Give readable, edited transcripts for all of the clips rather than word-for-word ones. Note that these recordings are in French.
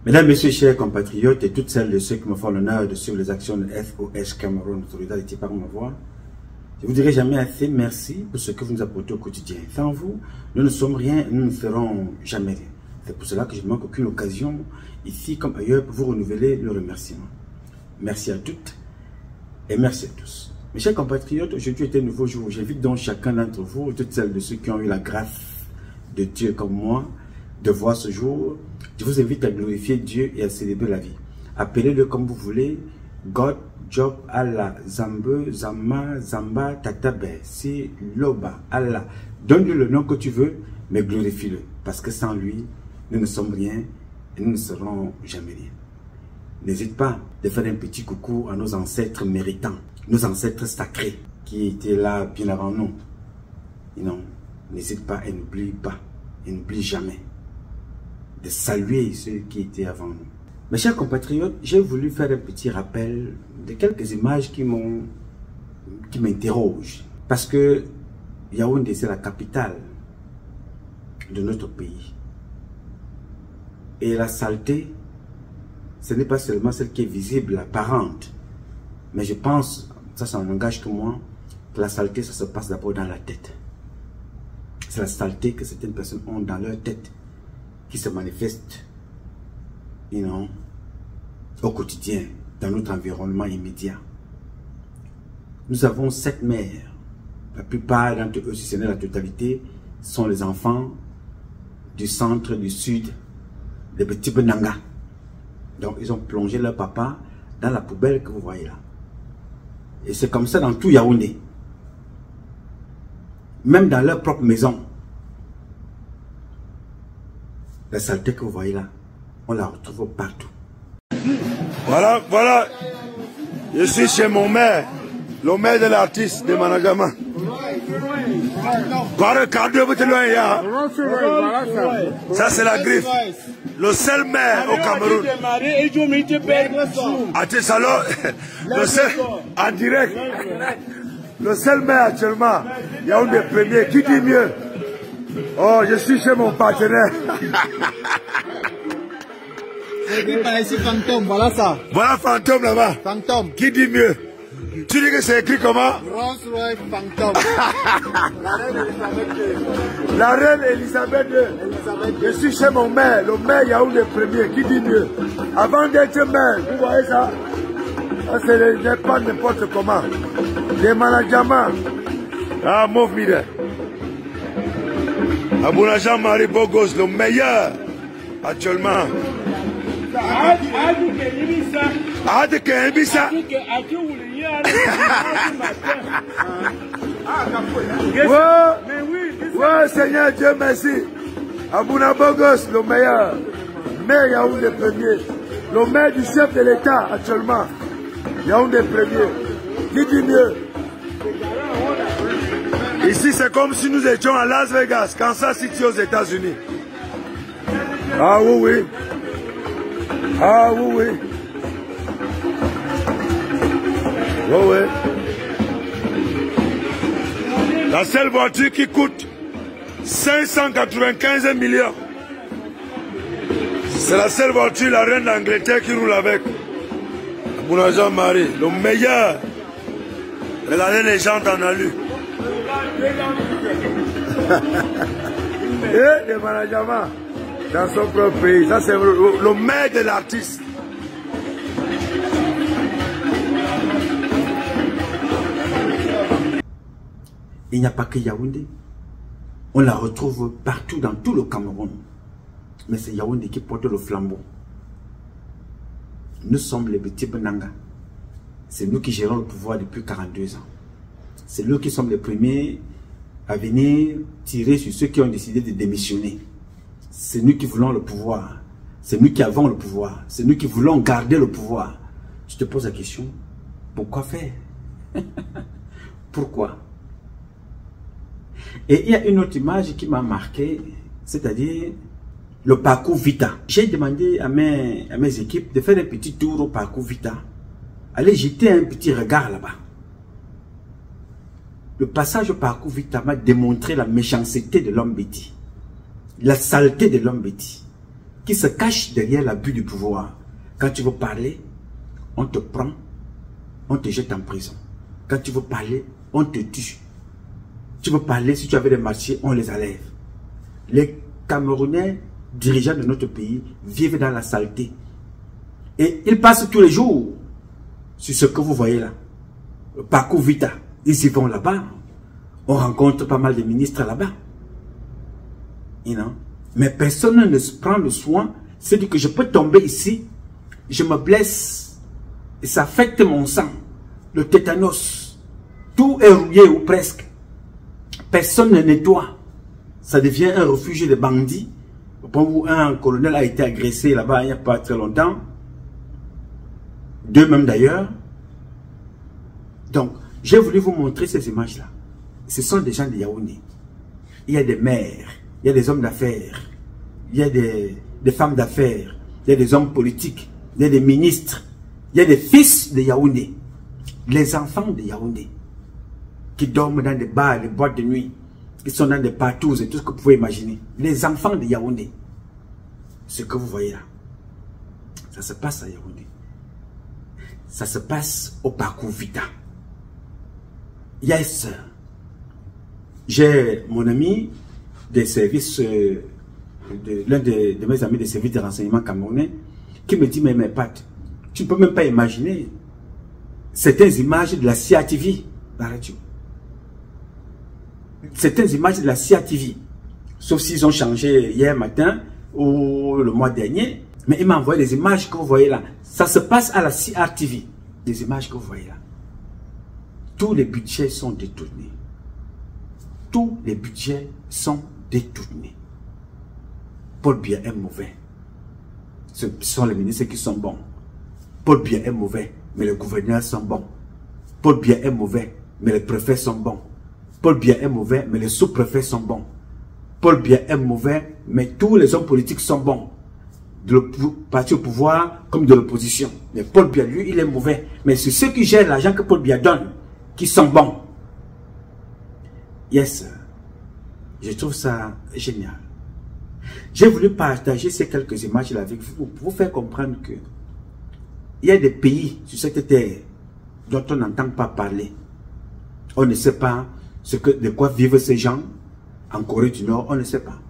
Mesdames, Messieurs, chers compatriotes et toutes celles de ceux qui me font l'honneur de suivre les actions de FOS Cameroun, solidarité par ma voix, je vous dirai jamais assez merci pour ce que vous nous apportez au quotidien. Sans vous, nous ne sommes rien, nous ne ferons jamais rien. C'est pour cela que je ne manque aucune occasion, ici comme ailleurs, pour vous renouveler le remerciement. Merci à toutes et merci à tous. Mes chers compatriotes, aujourd'hui est un nouveau jour. J'invite donc chacun d'entre vous, toutes celles de ceux qui ont eu la grâce de Dieu comme moi, de voir ce jour. Je vous invite à glorifier Dieu et à célébrer la vie. Appelez-le comme vous voulez. God, Job, Allah, Zambe, Zama, Zamba, Tatabe, Si, Loba, Allah. Donne-lui le nom que tu veux, mais glorifie-le. Parce que sans lui, nous ne sommes rien et nous ne serons jamais rien. N'hésite pas de faire un petit coucou à nos ancêtres méritants, nos ancêtres sacrés qui étaient là bien avant nous. Non, n'hésite pas et n'oublie pas, et n'oublie jamais de saluer ceux qui étaient avant nous. Mes chers compatriotes, j'ai voulu faire un petit rappel de quelques images qui m'interrogent. Parce que Yaoundé, c'est la capitale de notre pays. Et la saleté, ce n'est pas seulement celle qui est visible, apparente. Mais je pense, ça n'engage que moi, que la saleté, ça se passe d'abord dans la tête. C'est la saleté que certaines personnes ont dans leur tête qui se manifeste, au quotidien, dans notre environnement immédiat. Nous avons 7 mères. La plupart d'entre eux, si ce n'est la totalité, sont les enfants du centre, du sud, des petits Benanga. Donc, ils ont plongé leur papa dans la poubelle que vous voyez là. Et c'est comme ça dans tout Yaoundé. Même dans leur propre maison. La saleté que vous voyez là, on la retrouve partout. Voilà. Je suis chez mon maire, le maire de l'artiste de Managama. Ça c'est la griffe. Le seul maire au Cameroun. Le seul, en direct. Le seul maire actuellement, il y a un des premiers. Qui dit mieux? Oh, je suis chez mon partenaire. C'est fantôme, voilà ça. Voilà fantôme là-bas. Fantôme. Qui dit mieux? Tu dis que c'est écrit comment? Rolls-Royce fantôme. La reine Elisabeth II. Je suis chez mon maire, le maire Yaoundé premier. Qui dit mieux? Avant d'être maire, vous voyez ça? Ce n'est pas n'importe comment. Des Managama. Ah, mon fidèle. Abouna Jean-Marie Bogos, le meilleur actuellement. Ouais, Seigneur Dieu, merci. Abouna Bogos, le meilleur. Maire Yaoundé premier. Le maire du chef de l'État actuellement. Yaoundé premier. Qui dit mieux? Ici, c'est comme si nous étions à Las Vegas, Kansas City aux États-Unis. Ah oui. Ah oui. La seule voiture qui coûte 595 millions. C'est la seule voiture, la reine d'Angleterre qui roule avec. Abouna Jean-Marie, le meilleur. Regardez les gens en alu. Et des Managama dans son propre pays. Ça, c'est le maire de l'artiste. Il n'y a pas que Yaoundé. On la retrouve partout dans tout le Cameroun. Mais c'est Yaoundé qui porte le flambeau. Nous sommes les petits Benanga. C'est nous qui gérons le pouvoir depuis 42 ans. C'est nous qui sommes les premiers à venir tirer sur ceux qui ont décidé de démissionner. C'est nous qui voulons le pouvoir. C'est nous qui avons le pouvoir. C'est nous qui voulons garder le pouvoir. Je te pose la question, pourquoi faire? Pourquoi? Et il y a une autre image qui m'a marqué, c'est-à-dire le parcours Vita. J'ai demandé à mes équipes de faire un petit tour au parcours Vita. Allez jeter un petit regard là-bas. Le passage au parcours Vita m'a démontré la méchanceté de l'homme bêti. La saleté de l'homme bêti. qui se cachent derrière l'abus du pouvoir. Quand tu veux parler, on te prend, on te jette en prison. Quand tu veux parler, on te tue. Tu veux parler, si tu avais des marchés, on les enlève. Les Camerounais, dirigeants de notre pays, vivent dans la saleté. Et ils passent tous les jours sur ce que vous voyez là. Le parcours Vita. Ils y vont là-bas. On rencontre pas mal de ministres là-bas. Mais personne ne se prend le soin. C'est-à-dire que je peux tomber ici, je me blesse, et ça affecte mon sang. Le tétanos. Tout est rouillé ou presque. Personne ne nettoie. Ça devient un refuge de bandits. Au point où un colonel a été agressé là-bas il n'y a pas très longtemps. 2 même d'ailleurs. Donc, j'ai voulu vous montrer ces images-là. Ce sont des gens de Yaoundé. Il y a des maires, il y a des hommes d'affaires, il y a des femmes d'affaires, il y a des hommes politiques, il y a des ministres, il y a des fils de Yaoundé, les enfants de Yaoundé, qui dorment dans des bars, des boîtes de nuit, qui sont dans des partous et tout ce que vous pouvez imaginer. Les enfants de Yaoundé. Ce que vous voyez là, ça se passe à Yaoundé. Ça se passe au parcours Vita. Yes. J'ai mon ami des services, l'un de mes amis des services de renseignement camerounais, qui me dit, mais Pat, tu ne peux même pas imaginer certaines images de la CIA TV, la radio. Certaines images de la CIA TV, sauf s'ils ont changé hier matin ou le mois dernier, mais il m'a envoyé les images que vous voyez là. Ça se passe à la CIA TV, les images que vous voyez là. Tous les budgets sont détournés. Tous les budgets sont détournés. Paul Biya est mauvais. Ce sont les ministres qui sont bons. Paul Biya est mauvais, mais les gouverneurs sont bons. Paul Biya est mauvais, mais les préfets sont bons. Paul Biya est mauvais, mais les sous-préfets sont bons. Paul Biya est mauvais, mais tous les hommes politiques sont bons. De le parti au pouvoir comme de l'opposition. Mais Paul Biya, lui, il est mauvais. Mais c'est ceux qui gèrent l'argent que Paul Biya donne qui sont bons. Yes. Je trouve ça génial. J'ai voulu partager ces quelques images-là avec vous pour vous faire comprendre que il y a des pays sur cette terre dont on n'entend pas parler. On ne sait pas de quoi vivent ces gens en Corée du Nord, on ne sait pas.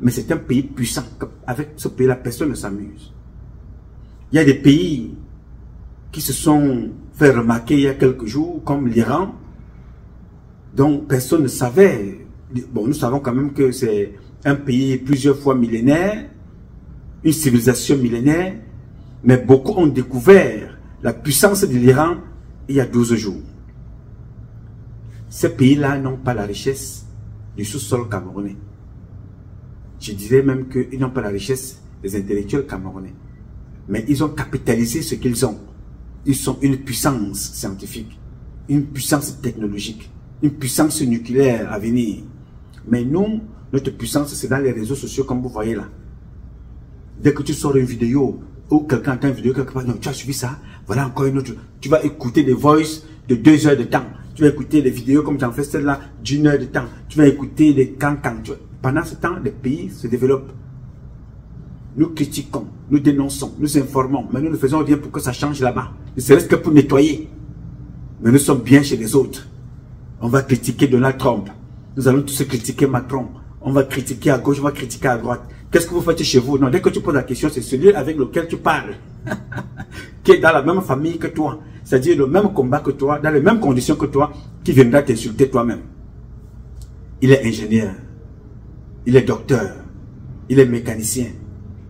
Mais c'est un pays puissant. Avec ce pays-là, personne ne s'amuse. Il y a des pays qui se sont fait remarquer il y a quelques jours, comme l'Iran, dont personne ne savait. Bon, nous savons quand même que c'est un pays plusieurs fois millénaire, une civilisation millénaire, mais beaucoup ont découvert la puissance de l'Iran il y a 12 jours. Ces pays-là n'ont pas la richesse du sous-sol camerounais. Je dirais même qu'ils n'ont pas la richesse des intellectuels camerounais. Mais ils ont capitalisé ce qu'ils ont. Ils sont une puissance scientifique, une puissance technologique, une puissance nucléaire à venir. Mais nous, notre puissance, c'est dans les réseaux sociaux comme vous voyez là. Dès que tu sors une vidéo, ou quelqu'un entend une vidéo quelque part, non, tu as suivi ça, voilà encore une autre. Tu vas écouter des voices de 2 heures de temps. Tu vas écouter les vidéos comme j'en fais celle-là d'1 heure de temps. Tu vas écouter les cancans. Pendant ce temps, les pays se développent. Nous critiquons, nous dénonçons, nous informons, mais nous ne faisons rien pour que ça change là-bas. Ne serait-ce que pour nettoyer. Mais nous sommes bien chez les autres. On va critiquer Donald Trump. Nous allons tous critiquer Macron. On va critiquer à gauche, on va critiquer à droite. Qu'est-ce que vous faites chez vous? Non, dès que tu poses la question, c'est celui avec lequel tu parles. Qui est dans la même famille que toi. C'est-à-dire le même combat que toi, dans les mêmes conditions que toi, qui viendra t'insulter toi-même. Il est ingénieur. Il est docteur. Il est mécanicien.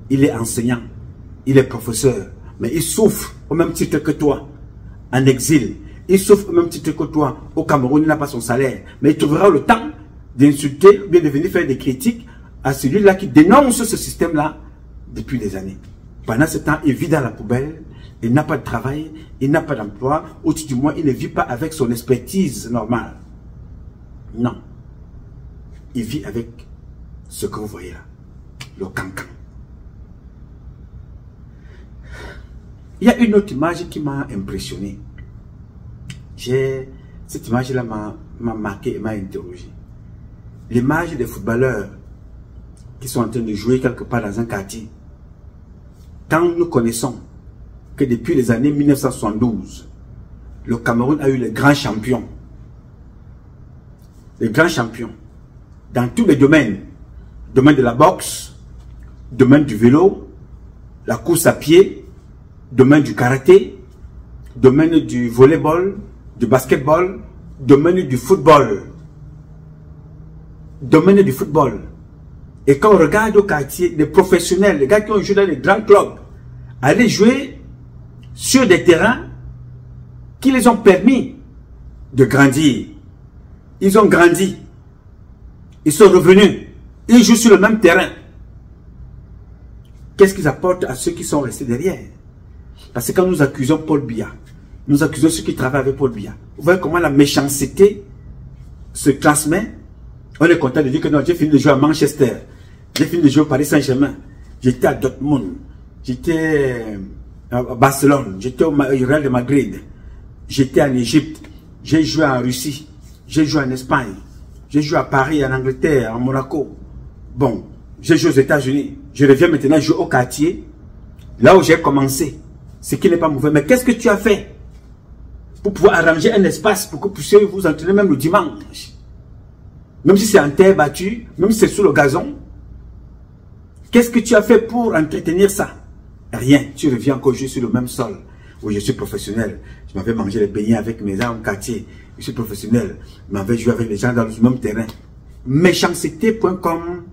Il est enseignant. Il est professeur. Mais il souffre au même titre que toi. En exil. Il souffre au même titre que toi. Au Cameroun, il n'a pas son salaire. Mais il trouvera le temps d'insulter, ou bien de venir faire des critiques à celui-là qui dénonce ce système-là depuis des années. Pendant ce temps, il vit dans la poubelle, il n'a pas de travail, il n'a pas d'emploi, ou du moins, il ne vit pas avec son expertise normale. Non. Il vit avec ce que vous voyez là, le cancan. Il y a une autre image qui m'a impressionné. Cette image-là m'a marqué et m'a interrogé. L'image des footballeurs qui sont en train de jouer quelque part dans un quartier. quand nous connaissons que depuis les années 1972, le Cameroun a eu les grands champions. Les grands champions. Dans tous les domaines. Domaine de la boxe, domaine du vélo, la course à pied, domaine du karaté, domaine du volleyball, du basketball, domaine du football. Domaine du football. Et quand on regarde au quartier, les professionnels, les gars qui ont joué dans les grands clubs, aller jouer sur des terrains qui les ont permis de grandir. Ils ont grandi. Ils sont revenus. Ils jouent sur le même terrain. Qu'est-ce qu'ils apportent à ceux qui sont restés derrière? Parce que quand nous accusons Paul Biya, nous accusons ceux qui travaillent avec Paul Biya. Vous voyez comment la méchanceté se transmet? On est content de dire que non, j'ai fini de jouer à Manchester. J'ai fini de jouer au Paris Saint-Germain. J'étais à Dortmund. J'étais à Barcelone. J'étais au Real de Madrid. J'étais en Égypte. J'ai joué en Russie. J'ai joué en Espagne. J'ai joué à Paris, en Angleterre, en Monaco. Bon, j'ai joué aux États-Unis. Je reviens maintenant jouer au quartier. Là où j'ai commencé. Ce qui n'est pas mauvais. Mais qu'est-ce que tu as fait pour pouvoir arranger un espace pour que vous puissiez vous entraîner même le dimanche? Même si c'est en terre battue, même si c'est sous le gazon. Qu'est-ce que tu as fait pour entretenir ça? Rien. Tu reviens encore jouer sur le même sol. Oui, je suis professionnel. Je m'avais mangé les beignets avec mes gens au quartier. Je suis professionnel. Je m'avais joué avec les gens dans le même terrain. Méchanceté.com,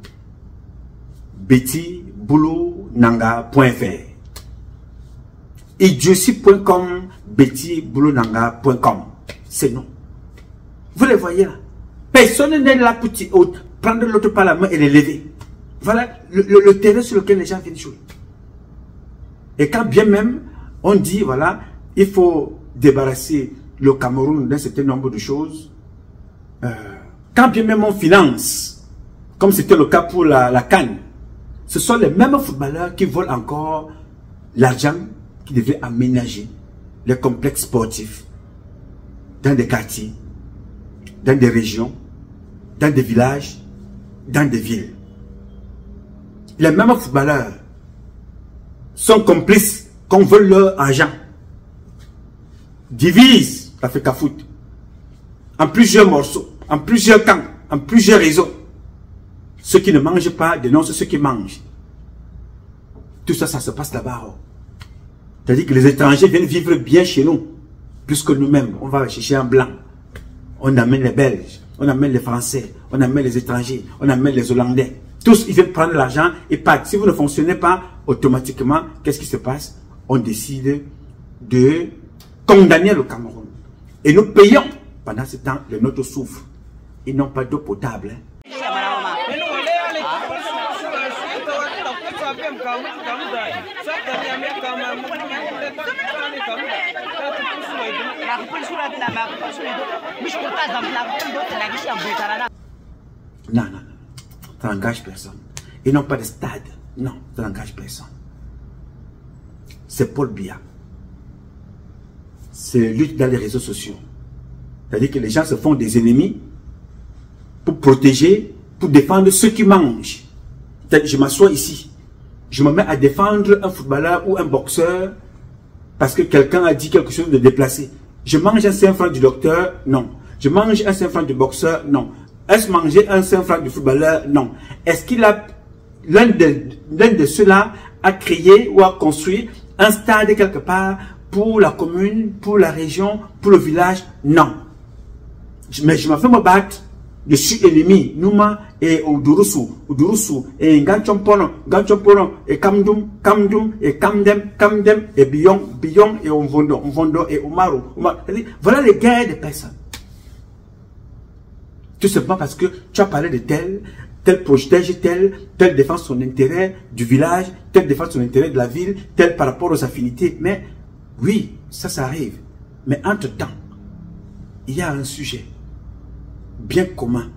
bettyboulonanga.fr, idiotie.com, bettyboulonanga.com. C'est non. Vous les voyez là. Personne n'est là pour prendre l'autre par la main et les lever. Voilà le terrain sur lequel les gens viennent jouer. Et quand bien même, on dit, voilà, il faut débarrasser le Cameroun d'un certain nombre de choses. Quand bien même on finance, comme c'était le cas pour la CAN, ce sont les mêmes footballeurs qui volent encore l'argent qui devait aménager les complexes sportifs dans des quartiers, dans des régions, dans des villages, dans des villes. Les mêmes footballeurs sont complices qu'on veut leur argent. Divisent l'Africa Foot en plusieurs morceaux, en plusieurs camps, en plusieurs réseaux. Ceux qui ne mangent pas dénoncent ceux qui mangent. Tout ça, ça se passe là-bas. C'est-à-dire que les étrangers viennent vivre bien chez nous, plus que nous-mêmes. On va chercher un blanc. On amène les Belges, on amène les Français, on amène les étrangers, on amène les Hollandais. Tous, ils viennent prendre l'argent et partent. Si vous ne fonctionnez pas, automatiquement, qu'est-ce qui se passe? On décide de condamner le Cameroun. Et nous payons. Pendant ce temps, les nôtres souffrent. Ils n'ont pas d'eau potable. Non, non, non. Ça n'engage personne. Ils n'ont pas de stade. Non, ça n'engage personne. C'est Paul Biya. C'est lutte dans les réseaux sociaux. C'est-à-dire que les gens se font des ennemis pour protéger, pour défendre ceux qui mangent. Je m'assois ici. Je me mets à défendre un footballeur ou un boxeur parce que quelqu'un a dit quelque chose de déplacé. Je mange un 5 francs du docteur? Non. Je mange un 5 francs du boxeur? Non. Est-ce manger un 5 francs du footballeur? Non. Est-ce qu'il a, l'un de ceux-là a créé ou a construit un stade quelque part pour la commune, pour la région, pour le village? Non. Mais je me fais me battre. Je suis ennemi. Nouma et Udurusu, et Nganchompono, et Kamdum, et Kamdem, et Bion, et Umvondo, et Umaru. Voilà les guerres des personnes. Tout simplement parce que tu as parlé de tel protège tel défend son intérêt du village, tel défend son intérêt de la ville, tel par rapport aux affinités. Mais oui, ça arrive. Mais entre-temps, il y a un sujet bien commun,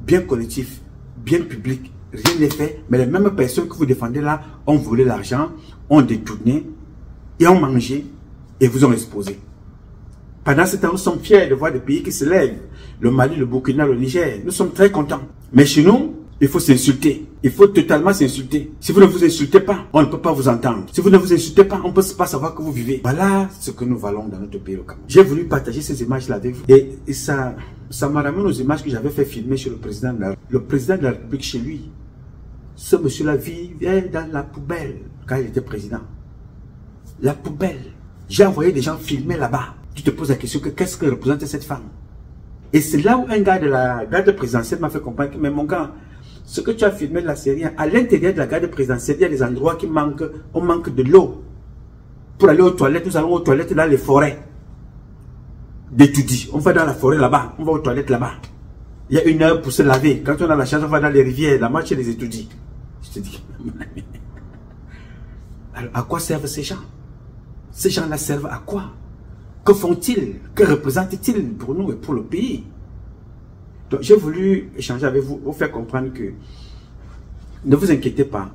bien collectif, bien public. Rien n'est fait, mais les mêmes personnes que vous défendez là ont volé l'argent, ont détourné et ont mangé et vous ont exposé. Pendant ce temps, nous sommes fiers de voir des pays qui se lèvent. Le Mali, le Burkina, le Niger. Nous sommes très contents. Mais chez nous, il faut s'insulter. Il faut totalement s'insulter. Si vous ne vous insultez pas, on ne peut pas vous entendre. Si vous ne vous insultez pas, on ne peut pas savoir que vous vivez. Voilà ce que nous valons dans notre pays, le Cameroun. J'ai voulu partager ces images-là avec vous. Et ça m'a ramené aux images que j'avais fait filmer chez le président de la République chez lui. Ce monsieur-là vivait dans la poubelle quand il était président. La poubelle. J'ai envoyé des gens filmer là-bas. Tu te poses la question que qu'est-ce que représente cette femme? Et c'est là où un gars de la garde présidentielle m'a fait comprendre que, mais mon gars, ce que tu as filmé de la série, à l'intérieur de la garde présidentielle, il y a des endroits qui manquent, on manque de l'eau. Pour aller aux toilettes, nous allons aux toilettes dans les forêts d'Etoudi. On va dans la forêt là-bas, on va aux toilettes là-bas. Il y a 1 heure pour se laver. Quand on a la chance, on va dans les rivières, la marche des Etoudi. Je te dis, alors à quoi servent ces gens? Ces gens-là servent à quoi? Que font-ils? Que représentent-ils pour nous et pour le pays? Donc j'ai voulu échanger avec vous, vous faire comprendre que ne vous inquiétez pas.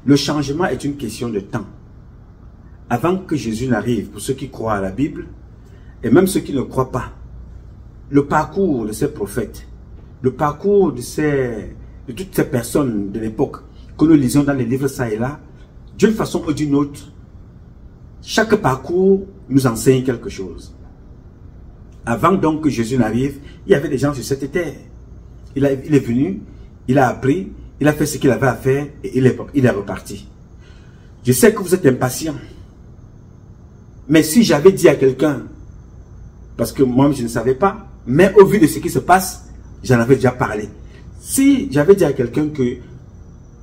Le changement est une question de temps. Avant que Jésus n'arrive, pour ceux qui croient à la Bible, et même ceux qui ne croient pas, le parcours de ces prophètes, le parcours de toutes ces personnes de l'époque que nous lisons dans les livres ça et là, d'une façon ou d'une autre, chaque parcours nous enseigne quelque chose. Avant donc que Jésus n'arrive, il y avait des gens sur cette terre. Il est venu, il a appris, il a fait ce qu'il avait à faire et il est reparti. Je sais que vous êtes impatients. Mais si j'avais dit à quelqu'un, parce que moi je ne savais pas, mais au vu de ce qui se passe, j'en avais déjà parlé. Si j'avais dit à quelqu'un que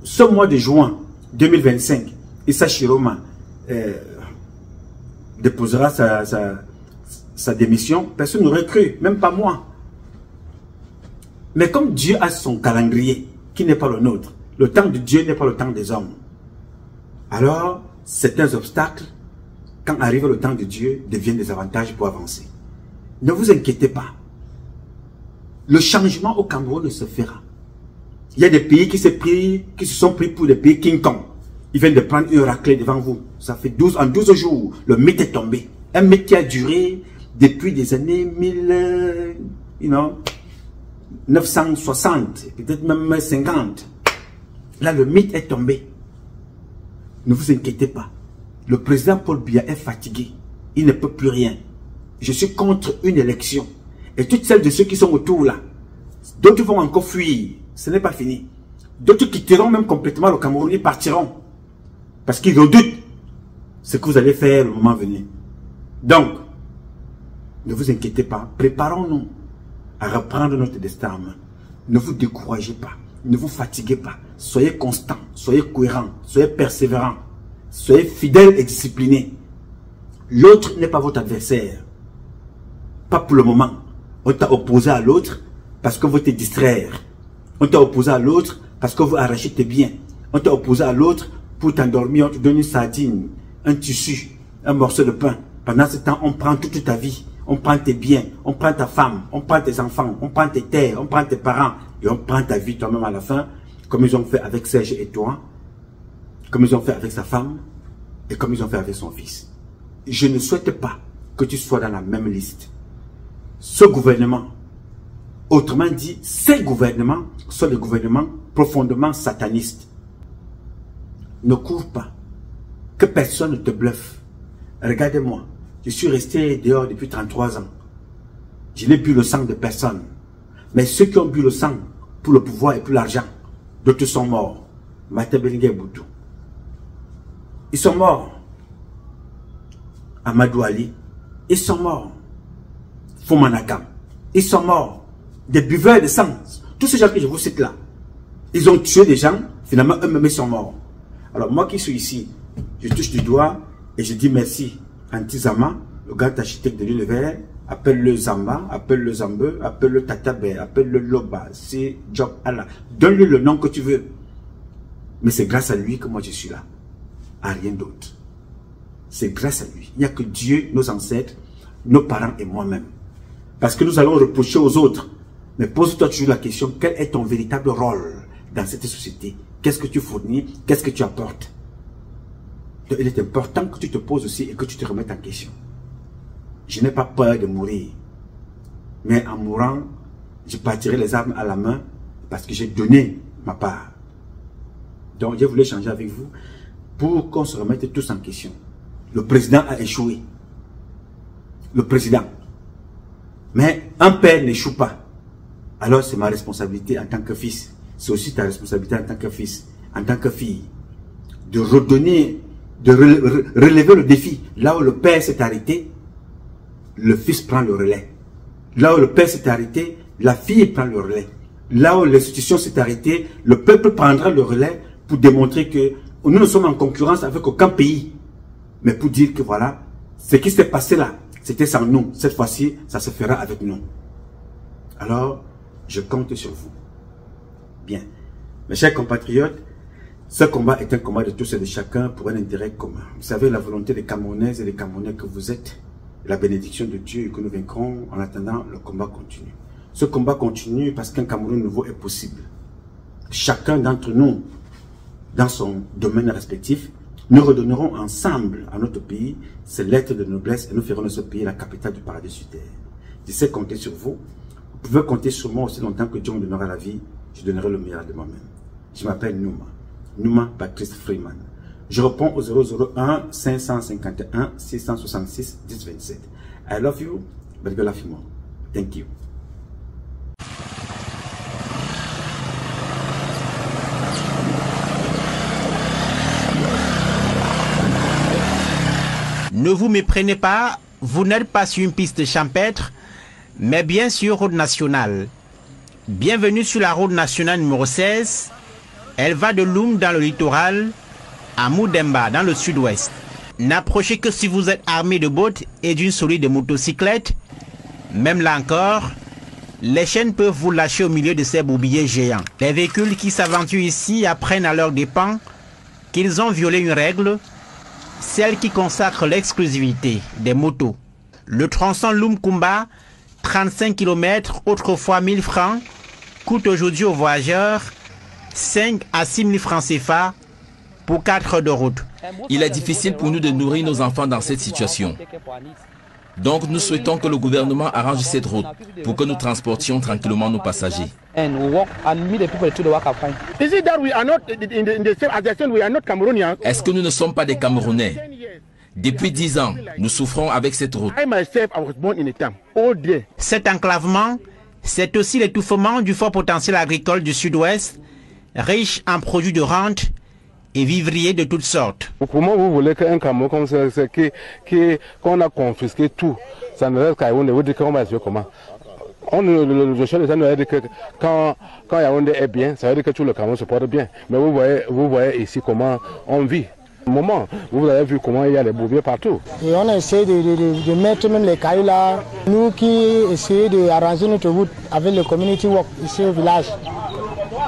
ce mois de juin 2025, Issa Chiroma déposera sa démission, personne n'aurait cru, même pas moi. Mais comme Dieu a son calendrier, qui n'est pas le nôtre, le temps de Dieu n'est pas le temps des hommes. Alors, certains obstacles, quand arrive le temps de Dieu, deviennent des avantages pour avancer. Ne vous inquiétez pas. Le changement au Cameroun se fera. Il y a des pays qui se sont pris pour des pays King Kong. Ils viennent de prendre une raclée devant vous. Ça fait en 12 jours, le mythe est tombé. Un mythe qui a duré depuis des années 960, peut-être même 50. Là, le mythe est tombé. Ne vous inquiétez pas. Le président Paul Biya est fatigué. Il ne peut plus rien. Je suis contre une élection. Et toutes celles de ceux qui sont autour là, d'autres vont encore fuir. Ce n'est pas fini. D'autres quitteront même complètement le Cameroun. Ils partiront. Parce qu'ils redoutent ce que vous allez faire le moment venu. Donc, ne vous inquiétez pas. Préparons-nous à reprendre notre destin en main. Ne vous découragez pas. Ne vous fatiguez pas. Soyez constants. Soyez cohérents. Soyez persévérants. Soyez fidèles et disciplinés. L'autre n'est pas votre adversaire. Pas pour le moment. On t'a opposé à l'autre parce que vous te distraire. On t'a opposé à l'autre parce que vous arrachez tes biens. On t'a opposé à l'autre pour t'endormir. On te donne une sardine, un tissu, un morceau de pain. Pendant ce temps, on prend toute ta vie. On prend tes biens, on prend ta femme, on prend tes enfants, on prend tes terres, on prend tes parents. Et on prend ta vie toi-même à la fin, comme ils ont fait avec Serge et toi, comme ils ont fait avec sa femme, et comme ils ont fait avec son fils. Je ne souhaite pas que tu sois dans la même liste. Ce gouvernement, autrement dit, ces gouvernements sont des gouvernements profondément satanistes. Ne cours pas. Que personne ne te bluffe. Regardez-moi. Je suis resté dehors depuis 33 ans. Je n'ai bu le sang de personne. Mais ceux qui ont bu le sang pour le pouvoir et pour l'argent, d'autres sont morts. Martin Bellinger Boutou. Ils sont morts. Amadou Ali. Ils sont morts. Foumanakam. Ils sont morts. Des buveurs de sang. Tous ces gens que je vous cite là. Ils ont tué des gens. Finalement, eux-mêmes sont morts. Alors moi qui suis ici, je touche du doigt et je dis merci. Antizama, le grand architecte de l'univers, appelle-le Zamba, appelle-le Zambe, appelle-le Tatabé, appelle-le Loba, c'est Job Allah. Donne-lui le nom que tu veux. Mais c'est grâce à lui que moi je suis là. À rien d'autre. C'est grâce à lui. Il n'y a que Dieu, nos ancêtres, nos parents et moi-même. Parce que nous allons reprocher aux autres. Mais pose-toi toujours la question, quel est ton véritable rôle dans cette société? Qu'est-ce que tu fournis? Qu'est-ce que tu apportes? Il est important que tu te poses aussi et que tu te remettes en question. Je n'ai pas peur de mourir. Mais en mourant, je partirai les armes à la main parce que j'ai donné ma part. Donc, je voulais échanger avec vous pour qu'on se remette tous en question. Le président a échoué. Le président. Mais un père n'échoue pas. Alors, c'est ma responsabilité en tant que fils. C'est aussi ta responsabilité en tant que fils, en tant que fille, de redonner, de relever le défi. Là où le père s'est arrêté, le fils prend le relais. Là où le père s'est arrêté, la fille prend le relais. Là où l'institution s'est arrêtée, le peuple prendra le relais pour démontrer que nous ne sommes en concurrence avec aucun pays. Mais pour dire que voilà, ce qui s'est passé là, c'était sans nous. Cette fois-ci, ça se fera avec nous. Alors, je compte sur vous. Bien. Mes chers compatriotes, ce combat est un combat de tous et de chacun pour un intérêt commun. Vous savez, la volonté des Camerounaises et des Camerounais que vous êtes, la bénédiction de Dieu et que nous vaincrons. En attendant, le combat continue. Ce combat continue parce qu'un Cameroun nouveau est possible. Chacun d'entre nous, dans son domaine respectif, nous redonnerons ensemble à notre pays ses lettres de noblesse et nous ferons de ce pays la capitale du paradis sur terre. Je sais compter sur vous. Vous pouvez compter sur moi aussi longtemps que Dieu me donnera la vie. Je donnerai le meilleur de moi-même. Je m'appelle Nouma. Nouma Baptiste Freeman. Je réponds au 001 551 666 1027. I love you, but I love you more. Thank you. Ne vous méprenez pas, vous n'êtes pas sur une piste champêtre, mais bien sur route nationale. Bienvenue sur la route nationale numéro 16. Elle va de Loum dans le littoral à Moudemba dans le sud-ouest. N'approchez que si vous êtes armé de bottes et d'une solide motocyclette. Même là encore, les chaînes peuvent vous lâcher au milieu de ces bourbiers géants. Les véhicules qui s'aventurent ici apprennent à leurs dépens qu'ils ont violé une règle, celle qui consacre l'exclusivité des motos. Le tronçon Loum-Kumba, 35 km, autrefois 1000 francs, coûte aujourd'hui aux voyageurs 5 à 6 000 francs CFA pour 4 heures de route. Il est difficile pour nous de nourrir nos enfants dans cette situation. Donc nous souhaitons que le gouvernement arrange cette route pour que nous transportions tranquillement nos passagers. Est-ce que nous ne sommes pas des Camerounais? Depuis 10 ans, nous souffrons avec cette route. Cet enclavement, c'est aussi l'étouffement du fort potentiel agricole du sud-ouest, riche en produits de rente et vivriers de toutes sortes. Comment vous voulez qu'un Cameroun comme ça, qu'on a confisqué tout, ça ne reste qu'à Yaoundé, vous dites comment est-ce comment? Le chef de l'État nous a dit que quand Yaoundé est bien, ça veut dire que tout le Cameroun se porte bien. Mais vous voyez ici comment on vit. Au moment, vous avez vu comment il y a les bourbiers partout. Et on a essayé de mettre même les cailloux là. Nous qui essayons d'arranger notre route avec le community walk ici au village.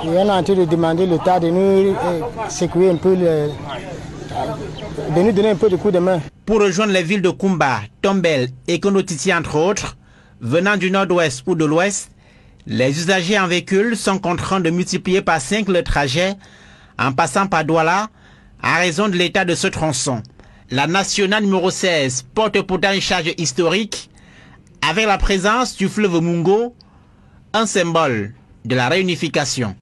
Et on est en train de demander à l'État de nous sécuriser un peu, de nous donner un peu de coup de main. Pour rejoindre les villes de Kumba, Tombel et Konotiti entre autres, venant du nord-ouest ou de l'ouest, les usagers en véhicule sont contraints de multiplier par 5 le trajet en passant par Douala à raison de l'état de ce tronçon. La nationale numéro 16 porte pourtant une charge historique avec la présence du fleuve Mungo, un symbole de la réunification.